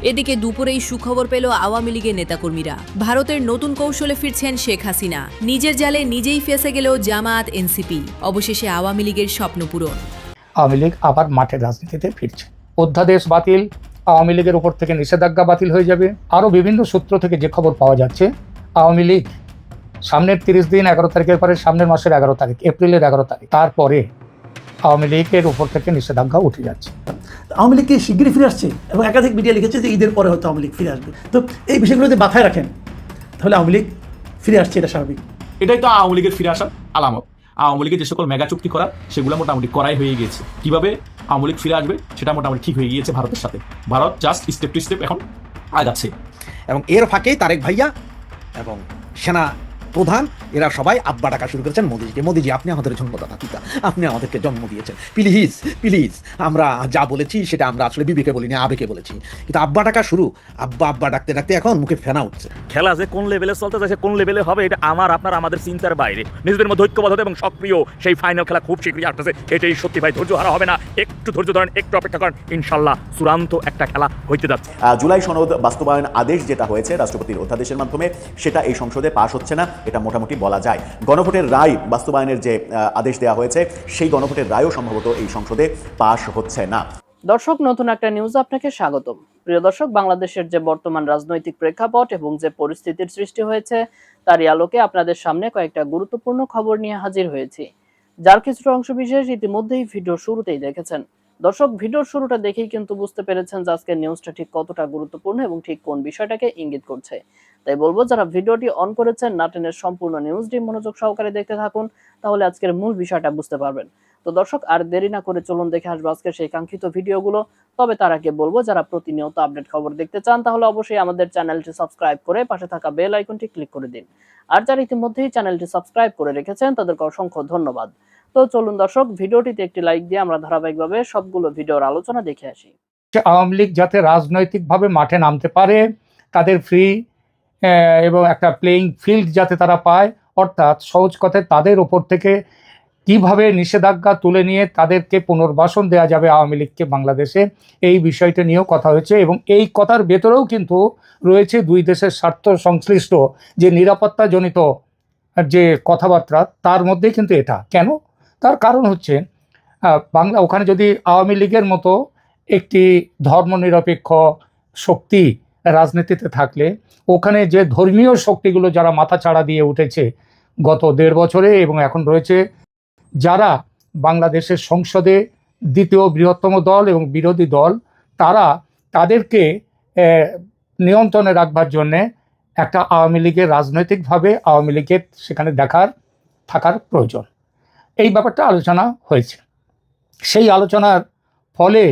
এদিকে দুপুরেই সুখবর পেল আওয়ামী লীগের নেতাকর্মীরা। ভারতের নতুন কৌশলে ফিরছেন শেখ হাসিনা। নিজের জালে নিজেই ফেঁসে গেল জামায়াত এনসিপি। অবশেষে আওয়ামী লীগের স্বপ্ন পূরণ। আওয়ামী লীগ আবার মাঠের রাজনীতিতে ফিরছে। অধ্যাদেশ বাতিল, আওয়ামী লীগের উপর থেকে নিষেধাজ্ঞা বাতিল হয়ে যাবে। আরও বিভিন্ন সূত্র থেকে যে খবর পাওয়া যাচ্ছে, আওয়ামী লীগ সামনের 30 দিন, 11 তারিখের পরে সামনের মাসের 11 তারিখ, এপ্রিলের 11 তারিখ, তারপরে আওয়ামী লীগের উপর থেকে নিষেধাজ্ঞা উঠে যাচ্ছে। আওয়ামী লীগ কি শিগগিরই ফিরে আসছে, এবং একাধিক মিডিয়া লিখেছে যে ঈদের পরে হয়তো আওয়ামী লীগ ফিরে আসবে। তো এই বিষয়গুলো যদি মাথায় রাখেন তাহলে আওয়ামী লীগ ফিরে আসছে, এটা স্বাভাবিক। এটাই তো আওয়ামী লীগের ফিরে আসার আলামত। আওয়ামী লীগের যে সকল মেগা চুক্তি করা সেগুলো মোটামুটি করাই হয়ে গিয়েছে। কিভাবে আওয়ামী লীগ ফিরে আসবে সেটা মোটামুটি ঠিক হয়ে গিয়েছে ভারতের সাথে। Bharat just step to step এখন আগাচ্ছে। এবং এর ফাঁকে তারেক ভাইয়া এবং সেনা প্রধান এরা সবাই আব্বা ডাকা শুরু করেছেন মোদিজিকে। মোদিজি, আপনি আমাদের জন্মদাতা পিতা, আপনি আমাদেরকে জন্ম দিয়েছেন, প্লিজ প্লিজ আমরা যা বলেছি সেটা আমরা আসলে বিবেকে বলিনি, আবেগে বলেছি। কিন্তু আব্বা ডাকা শুরু, আব্বা আব্বা ডাকতে ডাকতে এখন মুখে ফেনা উঠছে। খেলা যে কোন লেভেলে চলতে যাচ্ছে, কোন লেভেলে হবে, এটা আমাদের চিন্তার বাইরে। নিজেদের মধ্যে ঐক্যবদ্ধতা এবং সক্রিয় সেই ফাইনাল খেলা খুব শীঘ্রই আসতেছে। এটাই সত্যি ভাই, ধৈর্য হারা হবে না। একটু ধৈর্য ধরেন, একটু অপেক্ষা করেন, ইনশাল্লাহ চূড়ান্ত একটা খেলা হইতে যাচ্ছে। জুলাই সনদ বাস্তবায়ন আদেশ যেটা হয়েছে রাষ্ট্রপতির অধ্যাদেশের মাধ্যমে, সেটা এই সংসদে পাশ হচ্ছে না, এটা মোটামুটি বলা যায়। গণভোটের রায় বাস্তবায়নের যে আদেশ দেওয়া হয়েছে, সেই গণভোটের রায়ও সম্ভবত এই সংসদে পাশ হচ্ছে না। দর্শক, নতুন একটা নিউজ আপনাকে স্বাগতম। প্রিয় দর্শক, বাংলাদেশের যে বর্তমান রাজনৈতিক প্রেক্ষাপট এবং যে পরিস্থিতির সৃষ্টি হয়েছে তারই আলোকে আপনাদের সামনে কয়েকটা গুরুত্বপূর্ণ খবর নিয়ে হাজির হয়েছি, যার কিছুটা অংশ বিশেষ ইতিমধ্যেই ভিডিওর শুরুতেই দেখেছেন। দর্শক, ভিডিওর শুরুটা দেখেই কিন্তু বুঝতে পেরেছেন যে আজকের নিউজটা ঠিক কতটা গুরুত্বপূর্ণ এবং ঠিক কোন বিষয়টাকে ইঙ্গিত করছে। তাই বলবো, যারা ভিডিওটি অন করেছেন না টেনে সম্পূর্ণ নিউজটি মনোযোগ সহকারে দেখতে থাকুন, তাহলে আজকের মূল বিষয়টা বুঝতে পারবেন। তো দর্শক, আর দেরি না করে চলুন দেখে আসবো আজকের সেই কাঙ্ক্ষিত ভিডিওগুলো। তবে তার আগে বলবো, যারা প্রতিনিয়ত আপডেট খবর দেখতে চান তাহলে অবশ্যই আমাদের চ্যানেলটি সাবস্ক্রাইব করে পাশে থাকা বেল আইকনটি ক্লিক করে দিন। আর যারা ইতিমধ্যেই চ্যানেলটি সাবস্ক্রাইব করে রেখেছেন তাদেরকে অসংখ্য ধন্যবাদ। তো চলুন দর্শক, ভিডিওটিতে একটি লাইক দিয়ে আমরা ধারাবাহিকভাবে সবগুলো ভিডিওর আলোচনা দেখে আসি। আওয়ামী লীগ যাতে রাজনৈতিকভাবে মাঠে নামতে পারে, তাদের ফ্রি এবং একটা প্লেইং ফিল্ড যাতে তারা পায়, অর্থাৎ সহজ কথায় তাদের ওপর থেকে কিভাবে নিষেধাজ্ঞা তুলে নিয়ে তাদেরকে পুনর্বাসন দেওয়া যাবে আওয়ামী লীগকে বাংলাদেশে, এই বিষয়টা নিয়েও কথা হয়েছে। এবং এই কথার ভেতরেও কিন্তু রয়েছে দুই দেশের স্বার্থ সংশ্লিষ্ট যে নিরাপত্তাজনিত যে কথাবার্তা, তার মধ্যেই কিন্তু এটা। কেন? তার কারণ হচ্ছে ওখানে যদি আওয়ামী লীগের মতো একটি ধর্মনিরপেক্ষ শক্তি রাজনীতিতে থাকলে, ওখানে যে ধর্মীয় শক্তিগুলো যারা মাথাচাড়া দিয়ে উঠেছে গত 1.5 বছরে এবং এখন রয়েছে, যারা বাংলাদেশের সংসদে দ্বিতীয় বৃহত্তম দল এবং বিরোধী দল, তাদেরকে নিয়ন্ত্রণে রাখবার জন্যে একটা আওয়ামী লীগের রাজনৈতিকভাবে আওয়ামী লীগের সেখানে থাকার প্রয়োজন। এই ব্যাপারটা আলোচনা হয়েছে। সেই আলোচনার ফলে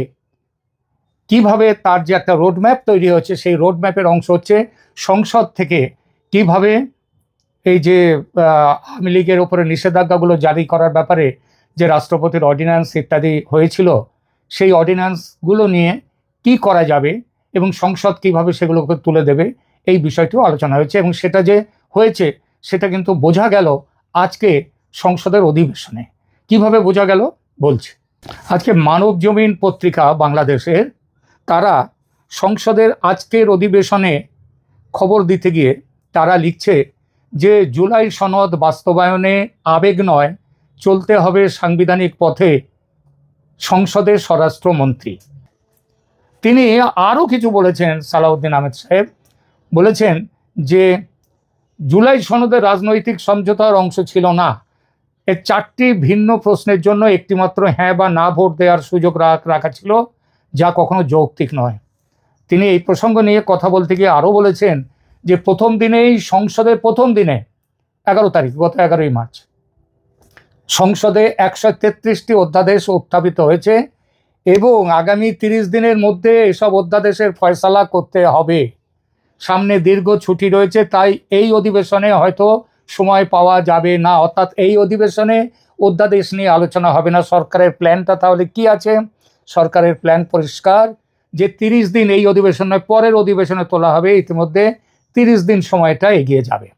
কিভাবে তার যে একটা রোডম্যাপ তৈরি হচ্ছে, সেই রোডম্যাপের অংশ হচ্ছে সংসদ থেকে কিভাবে এই যে আওয়ামী লীগের ওপরে নিষেধাজ্ঞাগুলো জারি করার ব্যাপারে যে রাষ্ট্রপতির অর্ডিন্যান্স ইত্যাদি হয়েছিল, সেই অর্ডিন্যান্সগুলো নিয়ে কি করা যাবে এবং সংসদ কিভাবে সেগুলোকে তুলে দেবে, এই বিষয়টিও আলোচনা হয়েছে। এবং সেটা যে হয়েছে সেটা কিন্তু বোঝা গেল আজকে সংসদের অধিবেশনে। কিভাবে বোঝা গেল বলছে। আজকে মানব জমিন পত্রিকা বাংলাদেশের, তারা সংসদের আজকের অধিবেশনে খবর দিতে গিয়ে তারা লিখছে যে জুলাই সনদ বাস্তবায়নে আবেগ নয়, চলতে হবে সাংবিধানিক পথে, সংসদের স্বরাষ্ট্রমন্ত্রী। তিনি আরও কিছু বলেছেন। সালাউদ্দিন আহমেদ সাহেব বলেছেন যে জুলাই সনদের রাজনৈতিক সমঝোতার অংশ ছিল না, এর 4টি ভিন্ন প্রশ্নের জন্য একটিমাত্র হ্যাঁ বা না ভোট দেওয়ার সুযোগ রাখা ছিল, যা কখনো যৌক্তিক নয়। তিনি এই প্রসঙ্গ নিয়ে কথা বলতে গিয়ে আরও বলেছেন যে সংসদের প্রথম দিনে 11 তারিখ, গত 11ই মার্চ, সংসদে 133টি অধ্যাদেশ উত্থাপিত হয়েছে এবং আগামী 30 দিনের মধ্যে এসব অধ্যাদেশের ফয়সালা করতে হবে। সামনে দীর্ঘ ছুটি রয়েছে, তাই এই অধিবেশনে হয়তো সময় পাওয়া যাবে না, অর্থাৎ এই অধিবেশনে অধ্যাদেশ নিয়ে আলোচনা হবে না। সরকারের প্ল্যানটা তাহলে কি আছে? সরকারের প্ল্যান পরিষ্কার যে 30 দিন, এই অধিবেশন নয়, পরের অধিবেশনে তোলা হবে। ইতিমধ্যে 30 দিন সময়টা এগিয়ে যাবে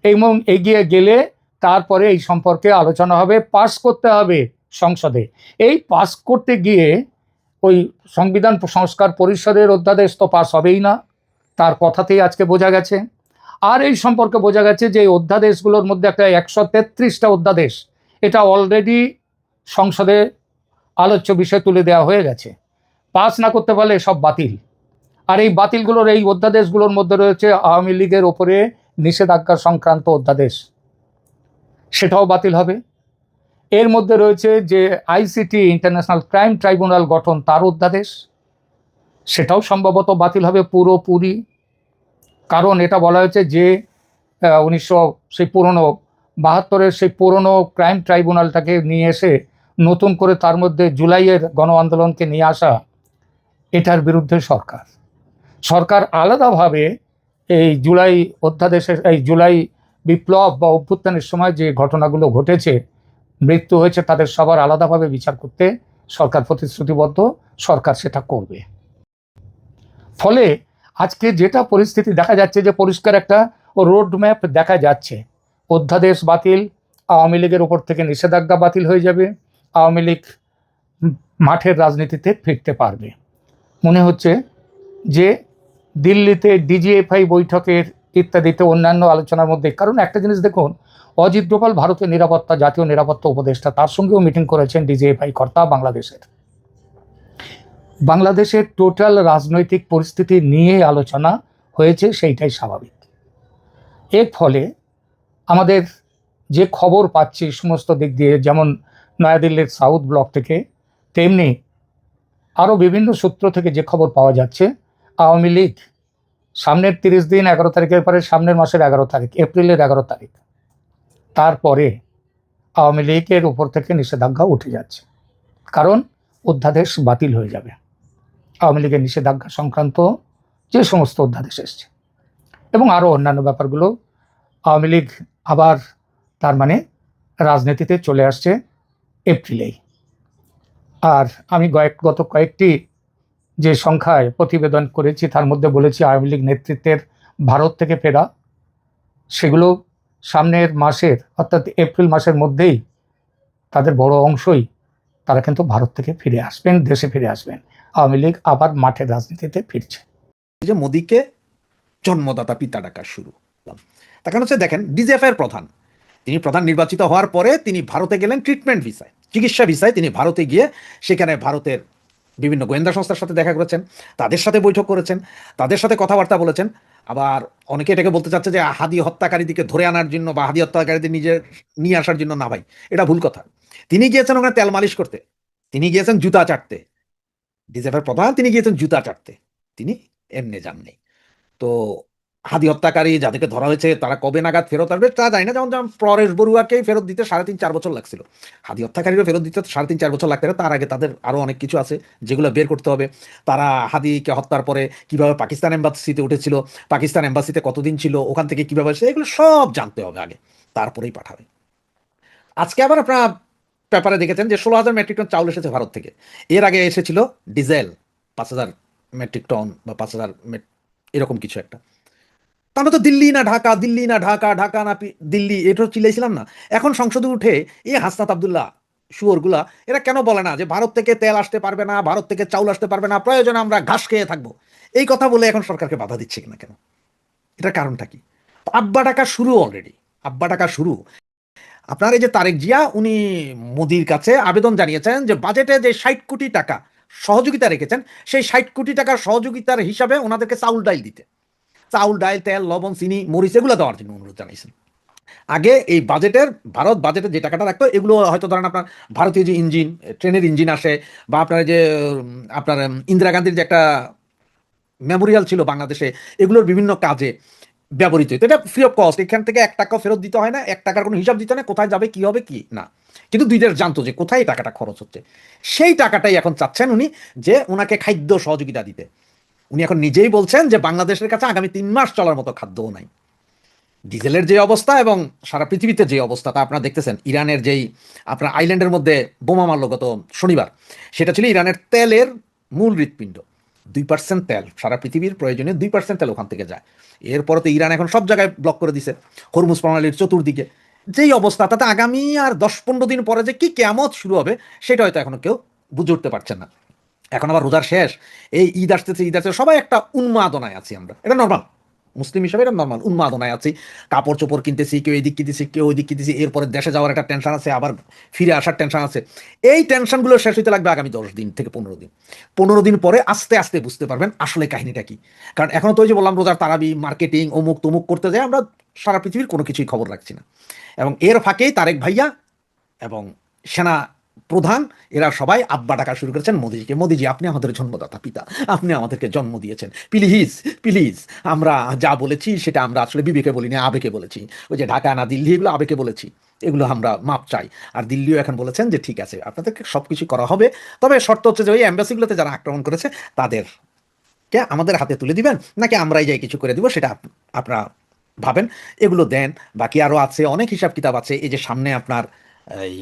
এবং এগিয়ে গেলে তারপরে এই সম্পর্কে আলোচনা হবে, পাস করতে হবে সংসদে। এই পাস করতে গিয়ে ওই সংবিধান সংস্কার পরিষদের অধ্যাদেশ তো পাস হবেই না, তার কথাতেই আজকে বোঝা গেছে। আর এই সম্পর্কে বোঝা গেছে যে এই অধ্যাদেশগুলোর মধ্যে একটা 133টা অধ্যাদেশ এটা অলরেডি সংসদে আলোচ্য বিষয় তুলে দেওয়া হয়ে গেছে, পাস না করতে পারলে সব বাতিল। আর এই বাতিলগুলোর এই অধ্যাদেশগুলোর মধ্যে রয়েছে আওয়ামী লীগের ওপরে নিষেধাজ্ঞা সংক্রান্ত অধ্যাদেশ, সেটাও বাতিল হবে। এর মধ্যে রয়েছে যে আইসিটি ইন্টারন্যাশনাল ক্রাইম ট্রাইব্যুনাল গঠন তার অধ্যাদেশ, সেটাও সম্ভবত বাতিল হবে পুরোপুরি। কারণ এটা বলা হয়েছে যে 1972 সেই পুরনো ক্রাইম ট্রাইব্যুনালটাকে নিয়ে এসে নতুন করে তার মধ্যে জুলাইয়ের গণ আন্দোলনকে নিয়ে আসা, এটার বিরুদ্ধে সরকার আলাদাভাবে এই জুলাই অধ্যাদেশের এই জুলাই বিপ্লব বা অভ্যুত্থানের সময় যে ঘটনাগুলো ঘটেছে, মৃত্যু হয়েছে, তাদের সবার আলাদাভাবে বিচার করতে সরকার প্রতিশ্রুতিবদ্ধ, সরকার সেটা করবে। ফলে আজকে যেটা পরিস্থিতি দেখা যাচ্ছে যে পরিষ্কার একটা রোড ম্যাপ দেখা যাচ্ছে, অধ্যাদেশ বাতিল, আওয়ামী লীগের ওপর থেকে নিষেধাজ্ঞা বাতিল হয়ে যাবে, আওয়ামী লীগ মাঠের রাজনীতিতে ফিরতে পারবে। মনে হচ্ছে যে দিল্লিতে ডিজিএফআই বৈঠকের ইত্যাদিতে অন্যান্য আলোচনার মধ্যে, কারণ একটা জিনিস দেখুন, অজিত ডোভাল ভারতের নিরাপত্তা জাতীয় নিরাপত্তা উপদেষ্টা, তার সঙ্গেও মিটিং করেছেন ডিজিএফআই কর্তা বাংলাদেশের টোটাল রাজনৈতিক পরিস্থিতি নিয়ে আলোচনা হয়েছে, সেইটাই স্বাভাবিক। এর ফলে আমাদের যে খবর পাচ্ছি সমস্ত দিক দিয়ে, যেমন নয়াদিল্লির সাউথ ব্লক থেকে, তেমনি আরও বিভিন্ন সূত্র থেকে যে খবর পাওয়া যাচ্ছে, আওয়ামী লীগ সামনের 30 দিন, 11 তারিখের পরে সামনের মাসের 11 তারিখ, এপ্রিলের 11 তারিখ, তারপরে আওয়ামী লীগের উপর থেকে নিষেধাজ্ঞা উঠে যাচ্ছে, কারণ অধ্যাদেশ বাতিল হয়ে যাবে। আওয়ামী লীগের নিষেধাজ্ঞা সংক্রান্ত যে সমস্ত অধ্যাদেশ এসছে এবং আরও অন্যান্য ব্যাপারগুলো, আওয়ামী লীগ আবার তার মানে রাজনীতিতে চলে আসছে এপ্রিলেই। আর আমি গত কয়েকটি যে সংখ্যায় প্রতিবেদন করেছি তার মধ্যে বলেছি আওয়ামী লীগ নেতৃত্বের ভারত থেকে ফেরা, সেগুলো সামনের মাসের অর্থাৎ এপ্রিল মাসের মধ্যেই তাদের বড় অংশই তারা কিন্তু ভারত থেকে ফিরে আসবেন, দেশে ফিরে আসবেন। আওয়ামী লীগ আবার মাঠের রাজনীতিতে ফিরছে। যে মোদীকে জন্মদাতা পিতা ডাকা শুরু, তার কারণ হচ্ছে দেখেন ডিজিএফআই এর প্রধান, তিনি প্রধান নির্বাচিত হওয়ার পরে তিনি ভারতে গেলেন ট্রিটমেন্ট ভিসায়, চিকিৎসা ভিসায়। তিনি ভারতে গিয়ে সেখানে ভারতের বিভিন্ন গোয়েন্দা সংস্থার সাথে দেখা করেছেন, তাদের সাথে বৈঠক করেছেন, তাদের সাথে কথাবার্তা বলেছেন। আবার অনেকে এটাকে বলতে চাচ্ছে যে হাদি হত্যাকারীদেরকে ধরে আনার জন্য বা হাদি হত্যাকারীদের নিয়ে আসার জন্য, না ভাই, এটা ভুল কথা। তিনি গিয়েছেন ওখানে তেল মালিশ করতে, তিনি গিয়েছেন জুতা চাটতে। ডিজিএফআই প্রধান তিনি গিয়েছেন জুতা চাটতে, তিনি এমনি যাননি। তো হাদি হত্যাকারী যাদেরকে ধরা হয়েছে তারা কবে নাগাদ ফেরত আসবে তা জানি না। যেমন পরেশ বড়ুয়াকেই ফেরত দিতে 3.5-4 বছর লাগছিল, হাদি হত্যাকারীরা ফেরত দিতে 3.5-4 বছর লাগতে পারে। তার আগে তাদের আরও অনেক কিছু আছে যেগুলো বের করতে হবে। তারা হাদিকে হত্যার পরে কিভাবে পাকিস্তান এম্বাসিতে উঠেছিল, পাকিস্তান এম্বাসিতে কতদিন ছিল, ওখান থেকে কিভাবে এসেছে, এগুলো সব জানতে হবে আগে, তারপরেই পাঠাবে। আজকে আবার আপনারা পেপারে দেখেছেন যে 16,000 মেট্রিক টন চাউল এসেছে ভারত থেকে। এর আগে এসেছিল ডিজেল 5,000 মেট্রিক টন বা 5,000 এরকম কিছু একটা। তাহলে তো দিল্লি না ঢাকা, দিল্লি না ঢাকা, ঢাকা না দিল্লি, এটা চিল্লাইছিলাম না। এখন সংসদে উঠে এই হাসনাত আব্দুল্লাহ শুয়োরগুলা এরা কেন বলে না যে ভারত থেকে তেল আসতে পারবে না, ভারত থেকে চাউল আসতে পারবে না, প্রয়োজনে আমরা ঘাস খেয়ে থাকবো, এই কথা বলে এখন সরকারকে বাধা দিচ্ছে কিনা কেন? এটার কারণটা কি? আব্বা ডাকা শুরু, অলরেডি আব্বা ডাকা শুরু। আপনার এই যে তারেক জিয়া, উনি মোদির কাছে আবেদন জানিয়েছেন যে বাজেটে যে 60 কোটি টাকা সহযোগিতা রেখেছেন, সেই 60 কোটি টাকার সহযোগিতার হিসাবে ওনাদেরকে চাউল ডাল দিতে, চাউল ডাল তেল লবণ চিনি মরিচ এগুলো দেওয়ার জন্য অনুরোধ জানাইছেন। আগে এই বাজেটের ভারত বাজেটে যে টাকাটা রাখতো এগুলো হয়তো ধরেন আপনার ভারতীয় যে ইঞ্জিন, ট্রেনের ইঞ্জিন আসে, বা আপনার যে আপনার ইন্দিরা গান্ধীর যে একটা মেমোরিয়াল ছিল বাংলাদেশে, এগুলোর বিভিন্ন কাজে ব্যবহৃত হতো। এটা ফ্রি অফ কস্ট, এখান থেকে 1 টাকাও ফেরত দিতে হয় না, 1 টাকার কোনো হিসাব দিতে হয় না, কোথায় যাবে কি হবে কি না। কিন্তু দুই দেশ জানতো যে কোথায় টাকাটা খরচ হচ্ছে। সেই টাকাটাই এখন চাচ্ছেন উনি যে ওনাকে খাদ্য সহযোগিতা দিতে। উনি এখন নিজেই বলছেন যে বাংলাদেশের কাছে আগামী 3 মাস চলার মতো খাদ্যও নাই। ডিজেলের যে অবস্থা এবং সারা পৃথিবীতে যে অবস্থা তা আপনারা দেখতেছেন। ইরানের যেই আপনার আইল্যান্ডের মধ্যে বোমা মারল গত শনিবার, সেটা ছিল ইরানের তেলের মূল হৃৎপিণ্ড। 2% তেল, সারা পৃথিবীর প্রয়োজনীয় 2% তেল ওখান থেকে যায়। এরপরে তো ইরান এখন সব জায়গায় ব্লক করে দিছে, হরমুজ প্রণালীর চতুর্দিকে। যেই অবস্থা, তাতে আগামী আর 10-15 দিন পরে যে কি কিয়ামত শুরু হবে সেটা হয়তো এখনো কেউ বুঝে উঠতে পারছেন না। এখন আবার রোজার শেষ, এই ঈদ আসতেছে, সবাই একটা উন্মাদনায় আছি আমরা, এটা নর্মাল, মুসলিম হিসেবে এটা নর্মাল, উন্মাদনায় আছি। কাপড় চোপড় কিনতেছি, কেউ এদিক কিনতেছি, কেউ ওই দিক কিনতেছি, এরপরে দেশে যাওয়ার একটা টেনশন আছে, আবার ফিরে আসার টেনশন আছে। এই টেনশনগুলো শেষ হইতে লাগবে আগামী 10 দিন থেকে 15 দিন। 15 দিন পরে আস্তে আস্তে বুঝতে পারবেন আসলে কাহিনীটা কি। কারণ এখনো তো ওই যে বললাম, রোজার তারাবি, মার্কেটিং, অমুক তমুক করতে যাই আমরা, সারা পৃথিবীর কোনো কিছুই খবর রাখছি না। এবং এর ফাঁকেই তারেক ভাইয়া এবং সেনা প্রধান এরা সবাই আব্বা ডাকা শুরু করেছেন মোদিজিকে। মোদিজি, আপনি আমাদের জন্মদাতা পিতা, আপনি আমাদেরকে জন্ম দিয়েছেন, প্লিজ প্লিজ আমরা যা বলেছি সেটা আমরা আসলে বিবেকে বলিনি, আবেগে বলেছি। ওই যে ঢাকা না দিল্লি, এগুলো আবেগে বলেছি, এগুলো আমরা মাপ চাই। আর দিল্লিও এখন বলেছেন যে ঠিক আছে, আপনাদেরকে সব কিছু করা হবে, তবে শর্ত হচ্ছে যে ওই অ্যাম্বাসিগুলোতে যারা আক্রমণ করেছে তাদেরকে আমাদের হাতে তুলে দিবেন, নাকি আমরাই যাই কিছু করে দিব, সেটা আপনারা ভাবেন, এগুলো দেন। বাকি আরও আছে, অনেক হিসাব কিতাব আছে। এই যে সামনে আপনার এই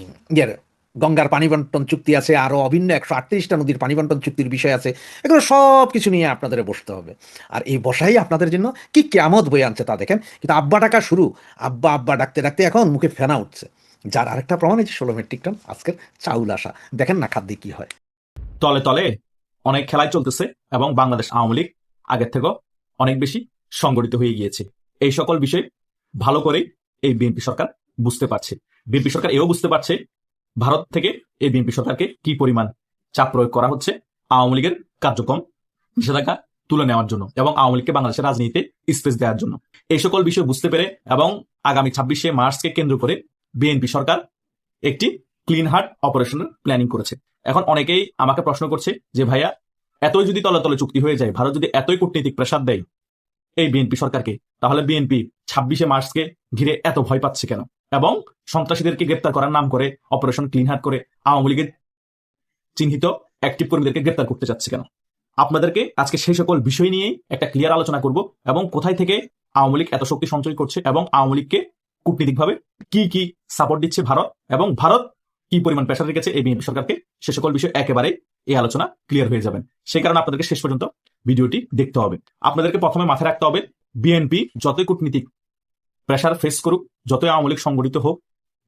গঙ্গার পানি বন্টন চুক্তি আছে, আরও অভিন্ন 138টা নদীর পানি বন্টন চুক্তির বিষয় আছে, এগুলো সব কিছু নিয়ে আপনাদের বসতে হবে। আর এই বসাই আপনাদের জন্য কি কেয়ামত বয়ে আনছে তা দেখেন। কিন্তু আব্বা ডাকা শুরু, আব্বা আব্বা ডাকতে ডাকতে এখন মুখে ফেনা উঠছে, যার আরেকটা প্রমাণ হচ্ছে 16 মেট্রিক টন আজকের চাউল আসা। দেখেন না খাদ্যে কি হয়। তলে তলে অনেক খেলাই চলতেছে এবং বাংলাদেশ আওয়ামী লীগ আগের থেকেও অনেক বেশি সংগঠিত হয়ে গিয়েছে। এই সকল বিষয় ভালো করেই এই বিএনপি সরকার বুঝতে পারছে। বিএনপি সরকার এও বুঝতে পারছে ভারত থেকে এই বিএনপি সরকারকে কি পরিমাণ চাপ প্রয়োগ করা হচ্ছে আওয়ামী লীগের কার্যক্রম নিষেধাজ্ঞা তুলে নেওয়ার জন্য এবং আওয়ামী লীগকে বাংলাদেশের রাজনীতিতে স্পেস দেওয়ার জন্য। এই সকল বিষয় বুঝতে পেরে এবং আগামী 26শে মার্চকে কেন্দ্র করে বিএনপি সরকার একটি ক্লিন হার্ট অপারেশনের প্ল্যানিং করেছে। এখন অনেকেই আমাকে প্রশ্ন করছে যে ভাইয়া, এতই যদি তলে তলে চুক্তি হয়ে যায়, ভারত যদি এতই কূটনৈতিক প্রেসার দেয় এই বিএনপি সরকারকে, তাহলে বিএনপি 26শে মার্চকে ঘিরে এত ভয় পাচ্ছে কেন এবং সন্ত্রাসীদেরকে গ্রেপ্তার করার নাম করে অপারেশন ক্লিন হার্ট করে আওয়ামী লীগের চিহ্নিত অ্যাক্টিভ কর্মীদেরকে গ্রেপ্তার করতে যাচ্ছে কেন? আপনাদেরকে আজকে সেই সকল বিষয় নিয়েই একটা ক্লিয়ার আলোচনা করব এবং কোথায় থেকে আওয়ামী লীগ এত শক্তি সঞ্চয় করছে এবং আওয়ামী লীগকে কূটনীতিকভাবে কি কি সাপোর্ট দিচ্ছে ভারত, এবং ভারত কি পরিমাণ প্রেসার রেখেছে এই বিএনপি সরকারকে, সে সকল বিষয় একেবারে এই আলোচনা ক্লিয়ার হয়ে যাবেন। সেই কারণে আপনাদেরকে শেষ পর্যন্ত ভিডিওটি দেখতে হবে। আপনাদেরকে প্রথমে মাথায় রাখতে হবে, বিএনপি যতই কূটনীতিক প্রেসার ফেস করুক, যতই আওয়ামী লীগ সংগঠিত হোক,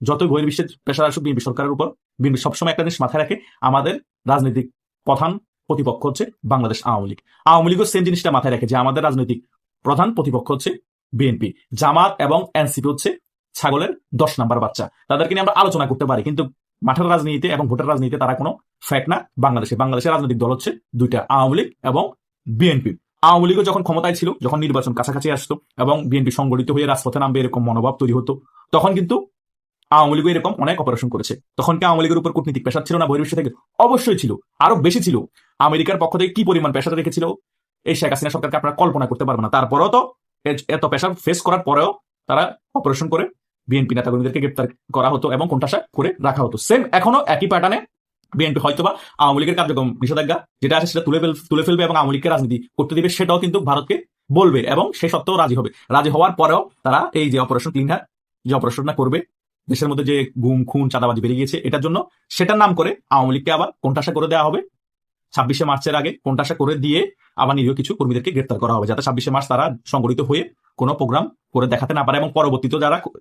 যতই বহির্বিশ্বের প্রেসার আসুক বিএনপি সরকারের উপর, বিএনপি সবসময় একটা জিনিস মাথায় রাখে, আমাদের রাজনৈতিক প্রধান প্রতিপক্ষ হচ্ছে বাংলাদেশ আওয়ামী লীগ। আওয়ামী লীগও সেম জিনিসটা মাথায় রাখে যে আমাদের রাজনৈতিক প্রধান প্রতিপক্ষ হচ্ছে বিএনপি। জামাত এবং এনসিপি হচ্ছে ছাগলের 10 নাম্বার বাচ্চা। তাদেরকে নিয়ে আমরা আলোচনা করতে পারি, কিন্তু মাঠের রাজনীতিতে এবং ভোটের রাজনীতিতে তারা কোনো ফ্যাক্ট না। বাংলাদেশের রাজনৈতিক দল হচ্ছে দুইটা, আওয়ামী লীগ এবং বিএনপি। আওয়ামী লীগও যখন ক্ষমতায় ছিল, যখন নির্বাচন কাছাকাছি আসতো এবং বিএনপি সংগঠিত হয়ে রাজপথে নামবে এরকম মনোভাব তৈরি হতো, তখন কিন্তু আওয়ামী লীগও এরকম অনেক অপারেশন করেছে। তখন কি আওয়ামী লীগের উপর কূটনীতিক প্রেসার ছিল না বহির্বিশ্ব থেকে? অবশ্যই ছিল, আরো বেশি ছিল। আমেরিকার পক্ষ থেকে কি পরিমাণ প্রেসার রেখেছিল এই শেখ হাসিনা সরকারকে আপনারা কল্পনা করতে পারবেন না। তারপরেও তো এত প্রেসার ফেস করার পরেও তারা অপারেশন করে বিএনপি নেতাকর্মীদেরকে গ্রেপ্তার করা হতো এবং কোণঠাসা করে রাখা হতো। সেম এখনো একই প্যাটার্নে বিএনপি হয়তোবা আওয়ামী লীগের কার্যক্রম নিষেধাজ্ঞা যেটা আছে সেটা তুলে ফেলবে এবং আওয়ামী লীগকে রাজনীতি করতে দিবে, সেটাও কিন্তু ভারতকে বলবে এবং সে সত্ত্বেও রাজি হবে। রাজি হওয়ার পরেও তারা এই যে অপারেশন ক্লিন হার্ট যে অপারেশনটা করবে, দেশের মধ্যে যে গুম খুন চাঁদাবাজি বেড়ে গিয়েছে, এটার জন্য সেটার নাম করে আওয়ামী লীগকে আবার কোণঠাসা করে দেওয়া হবে। 26শে মার্চের আগে কোণঠাসা করে দিয়ে আবার নিরীহ কিছু কর্মীদেরকে গ্রেপ্তার করা হবে, যাতে 26শে মার্চ তারা সংগঠিত হয়ে কোনো প্রোগ্রাম করে দেখাতে না পারে এবং পরবর্তীতে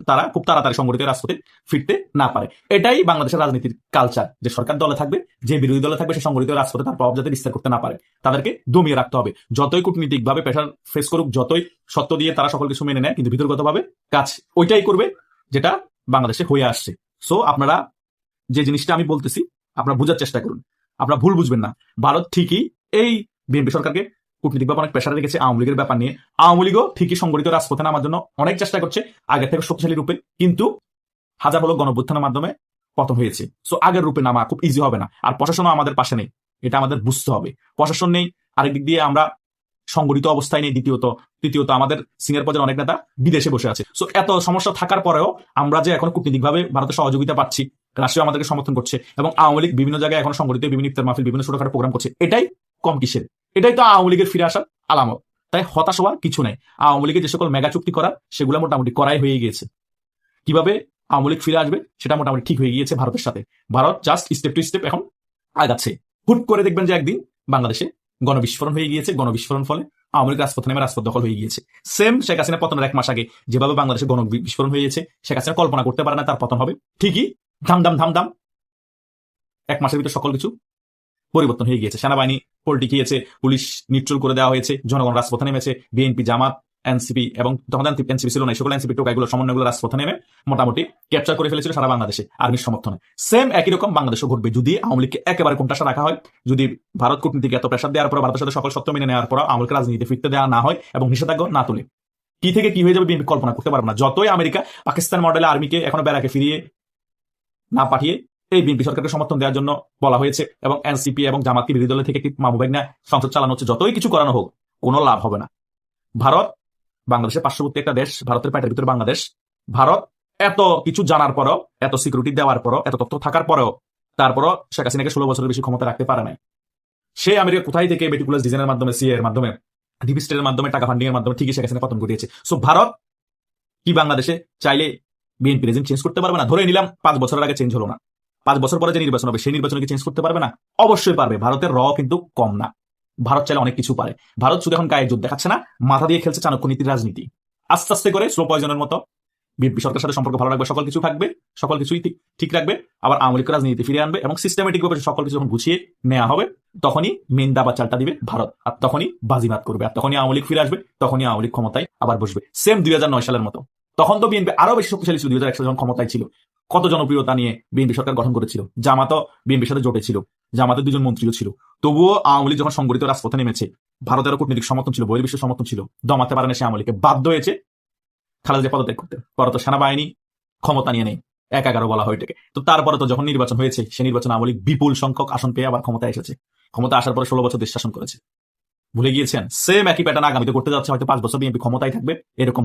তারা খুব তাড়াতাড়ি সংগঠিত রাজপথে ফিরতে না পারে। এটাই বাংলাদেশের রাজনীতির কালচার, যে সরকার দলে থাকবে, যে বিরোধী দলে থাকবে, সে সংগঠিত রাজপথে তার প্রভাব যাতে বিস্তার করতে না পারে, তাদেরকে দমিয়ে রাখতে হবে। যতই কূটনীতিক ভাবে প্রেসার ফেস করুক, যতই সত্য দিয়ে তারা সকল কিছু মেনে নেয়, কিন্তু ভিতরগতভাবে কাজ ওইটাই করবে যেটা বাংলাদেশে হয়ে আসছে। সো আপনারা যে জিনিসটা আমি বলতেছি আপনারা বোঝার চেষ্টা করুন, আপনারা ভুল বুঝবেন না। ভারত ঠিকই এই বিএনপি সরকারকে কূটনীতিকভাবে অনেক প্রেসার রেখেছে আওয়ামী লীগের ব্যাপার নিয়ে। আওয়ামী লীগও ঠিকই সংগঠিত রাজপথে নামার জন্য অনেক চেষ্টা করছে আগের থেকে শক্তিশালী রূপে, কিন্তু হাজার হলো গণঅভ্যুত্থানের মাধ্যমে পতন হয়েছে। সো আগের রূপে নামা খুব ইজি হবে না। আর প্রশাসনও আমাদের পাশে নেই, এটা আমাদের বুঝতে হবে। প্রশাসন নেই, আরেক দিক দিয়ে আমরা সংগঠিত অবস্থায় নেই, তৃতীয়ত আমাদের সিনিয়র পর্যায়ের অনেক নেতা বিদেশে বসে আছে। সো এত সমস্যা থাকার পরেও আমরা যে এখন কূটনীতিকভাবে ভারতের সহযোগিতা পাচ্ছি, রাষ্ট্রীয় আমাদেরকে সমর্থন করছে এবং আওয়ামী লীগ বিভিন্ন জায়গায় এখন সংগঠিত বিভিন্ন ইফতার মাহফিল, বিভিন্ন ছোটখাটো প্রোগ্রাম করছে, এটাই কম কিসের? এটাই তো আওয়ামী লীগের ফিরে আসার আলামত। তাই হতাশ হওয়ার কিছু নেই। আওয়ামী লীগের যে সকল মেগা চুক্তি করার সেগুলো মোটামুটি করাই হয়ে গিয়েছে। কিভাবে আওয়ামী লীগ ফিরে আসবে সেটা মোটামুটি ঠিক হয়ে গিয়েছে ভারতের সাথে। Bharat just step to step এখন আগাচ্ছে। হুট করে দেখবেন যে একদিন বাংলাদেশে গণবিস্ফোরণ হয়ে গিয়েছে, গণবিস্ফোরণ ফলে আওয়ামী লীগ রাজপথে নেমে রাজপথ দখল হয়ে গিয়েছে। সেম শেখ হাসিনা পতনের 1 মাস আগে যেভাবে বাংলাদেশে গণবিস্ফোরণ হয়ে গেছে, শেখ হাসিনা কল্পনা করতে পারে না তার পতন হবে। ঠিকই ধামধাম 1 মাসের ভিতরে সকল কিছু পরিবর্তন হয়ে গিয়েছে। সেনাবাহিনী পোল্টি খেয়েছে, পুলিশ নিউট্রাল করে দেওয়া হয়েছে, জনগণ রাজপথে নেমেছে, বিএনপি, জামাত, এনসিপি এবং তখন এনসিপি ছিল না, সকল এনসিপি টোকাইগুলো সমন্বয়গুলো রাজপথে নেমে মোটামুটি ক্যাপচার করে ফেলেছিল সারা বাংলাদেশে আর্মির সমর্থনে। সেম একই রকম বাংলাদেশও ঘটবে যদি আওয়ামী লীগকে একেবারে কোণঠাসা রাখা হয়, যদি ভারত কূটনীতিকে এত প্রেশার দেওয়ার পর, ভারতের সাথে সকল শর্ত মেনে নেওয়ার পর আওয়ামী লীগকে রাজনীতিতে ফিরতে দেওয়া না হয় এবং নিষেধাজ্ঞা না তোলে, কি থেকে কি হয়ে যাবে বিএনপি কল্পনা করতে পারবে না। যতই আমেরিকা পাকিস্তান মডেলে আর্মিকে এখনো ব্যারাকে ফিরিয়ে না পাঠিয়ে এই বিএনপি সরকারকে সমর্থন দেওয়ার জন্য বলা হয়েছে এবং এনসিপি এবং জামাতকে বিরোধী দলের থেকে একটি মামুবাইনা সংসদ চালানো হচ্ছে, যতই কিছু করানো হোক কোনো লাভ হবে না। ভারত বাংলাদেশের পার্শ্ববর্তী একটা দেশ, ভারতের পেটের ভিতরে বাংলাদেশ। ভারত এত কিছু জানার পরও, এত সিকিউরিটি দেওয়ার পরও, এত তথ্য থাকার পরেও তারপরও শেখ হাসিনাকে 16 বছরের বেশি ক্ষমতা রাখতে পারে নাই। সে আমেরিকা কোথায় থেকে মেটিকুলাস ডিজাইনের মাধ্যমে, সিএ এর মাধ্যমে, ডিপ স্টেটের মাধ্যমে, টাকা ফান্ডিং এর মাধ্যমে ঠিকই শেখ হাসিনা পতন ঘটিয়েছে। সো ভারত কি বাংলাদেশে চাইলে বিএনপি রেজিম চেঞ্জ করতে পারবে না? ধরে নিলাম 5 বছরের আগে চেঞ্জ হলো না, 5 বছর পরে যে নির্বাচন হবে সেই নির্বাচনে কি চেঞ্জ করতে পারবে না? অবশ্যই পারবে। ভারতের র কিন্তু কম না, ভারত চাইলে অনেক কিছু পারে। ভারত শুধু এখন গায়ে জোর দেখাচ্ছে না, মাথা দিয়ে খেলছে চাণক্য নীতির রাজনীতি। আস্তে আস্তে করে স্লো পয়জনের মতো বিএনপি সরকারের সাথে সম্পর্ক ভালো রাখবে, সকল কিছু থাকবে, সকল কিছুই ঠিক রাখবে, আবার আওয়ামী লীগ রাজনীতি ফিরে আনবে এবং সিস্টেমেটিক ভাবে সকল কিছু যখন গুছিয়ে নেওয়া হবে তখনই মেন দাবা চালটা দিবে ভারত, আর তখনই বাজিমাত করবে, আর তখনই আওয়ামী লীগ ফিরে আসবে, তখনই আওয়ামী লীগ ক্ষমতায় আবার বসবে। সেম 2009 সালের মতো। তখন তো বিএনপি আরো বেশি শক্তিশালী ছিল। 2001 সালে যখন ক্ষমতায় ছিল, কত জনপ্রিয়তা নিয়ে বিএনপি সরকার গঠন করেছিল। জামাতও বিএনপির সাথে জোটে ছিল, জামাতের 2 জন মন্ত্রীও ছিল। তবুও আওয়ামী লীগ যখন সংগঠিত রাজপথে নেমেছে, ভারতেরও কূটনৈতিক সমর্থন ছিল, বহির্বিশ্বের সমর্থন ছিল, দমাতে পারে না সে আওয়ামী লীগকে, বাধ্য হয়েছে খালেদা পদত্যাগ করতে। পরে তো সেনাবাহিনী ক্ষমতা নিয়ে নেই, 1-11 বলা হয় এটাকে। তো তারপরে তো যখন নির্বাচন হয়েছে, সেই নির্বাচন আওয়ামী লীগ বিপুল সংখ্যক আসন পেয়ে আবার ক্ষমতায় এসেছে। ক্ষমতা আসার পরে 16 বছর দেশ শাসন করেছে। ভুলে গিয়েছেন? সেম একই প্যাটার্ন আগামীতে করতে যাচ্ছে। হয়তো 5 বছর বিএনপি ক্ষমতায় থাকবে, এরকম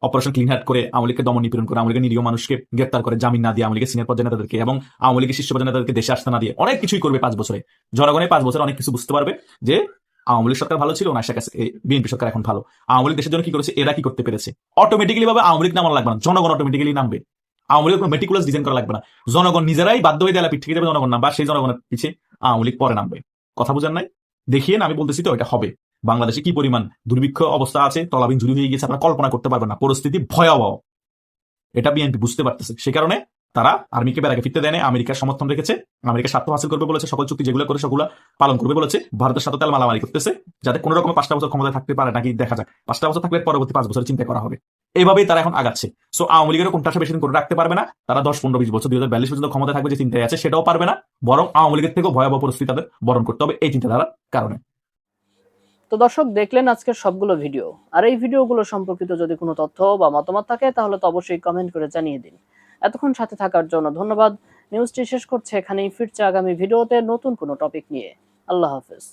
অপারেশন ক্লিন হার্ট করে আওয়ামী লীগকে দমন নিপীড়ন করে, আওয়ামী লীগের নিরীহ মানুষকে গ্রেপ্তার করে, জামিন না দিয়ে, আওয়ামী লীগের সিনিয়র পর্যায়ের নেতাদেরকে এবং আওয়ামী লীগের শীর্ষ পর্যায়ের নেতাদেরকে দেশে আসতে না দিয়ে অনেক কিছুই করবে 5 বছরে। জনগণের 5 বছরে অনেক কিছু বুঝতে পারবে যে আওয়ামী লীগ সরকার ভালো ছিল না, বিএনপি সরকার এখন ভালো। আওয়ামী লীগ দেশের জন্য কি করেছে, এরা কি করতে পেরেছে। অটোমেটিক্যালি ভাবে আওয়ামী লীগ নামানো লাগবে না, জনগণ অটোমেটিক্যালি নামবে। আওয়ামী লীগ কোনো মেটিকুলাস ডিজাইন করা লাগবে না, জনগণ নিজেরাই বাধ্য হয়ে দেয়ালে পিঠ থেকে যাবে, জনগণ নামবে, সেই জনগণের পিছিয়ে আওয়ামী লীগ পরে নামবে। কথা বুঝেন নাই? দেখিয়ে না, আমি বলতেছি তো এটা হবে। বাংলাদেশে কি পরিমাণ দুর্ভিক্ষ অবস্থা আছে, তলাবিন ঝুরি হয়ে গেছে, আপনারা কল্পনা করতে পারবেন না। পরিস্থিতি ভয়াবহ, এটা বিএনপি বুঝতে পারতেছে। সে কারণে তারা আর্মিকে ব্যারাকে ফিরতে দেয় না, আমেরিকার সমর্থন রেখেছে, আমেরিকার স্বার্থ হাসিল করবে বলেছে, সকল চুক্তি যেগুলো করে সেগুলো পালন করবে বলেছে, ভারতের সাথে তেল মালামারি করতেছে, যাতে কোনো রকম 5টা বছর ক্ষমতায় থাকতে পারে নাকি দেখা যাক। 5টা বছর থাকলে পরবর্তী 5 বছর চিন্তা করা হবে। এইভাবেই তারা এখন আগাচ্ছে। সো আওয়ামী লীগের কোনটা বেশি দিন করে রাখতে পারবে না, তারা 10, 15, 20 বছর 2042 পর্যন্ত ক্ষমতায় থাকবে যে চিন্তায় আছে সেটাও পারবে না, বরং আওয়ামী লীগের থেকেও ভয়াবহ পরিস্থিতি তাদের বরণ করতে হবে এই চিন্তাধারার কারণে। তো দর্শক, দেখলেন আজকের সবগুলো ভিডিও। আর এই ভিডিওগুলো সম্পর্কিত যদি কোনো তথ্য বা মতামত থাকে তাহলে তো অবশ্যই কমেন্ট করে জানিয়ে দিন। এতক্ষণ সাথে থাকার জন্য ধন্যবাদ। নিউজটি শেষ করছে এখানেই, ফিরছে আগামী ভিডিওতে নতুন কোনো টপিক নিয়ে। আল্লাহ হাফেজ।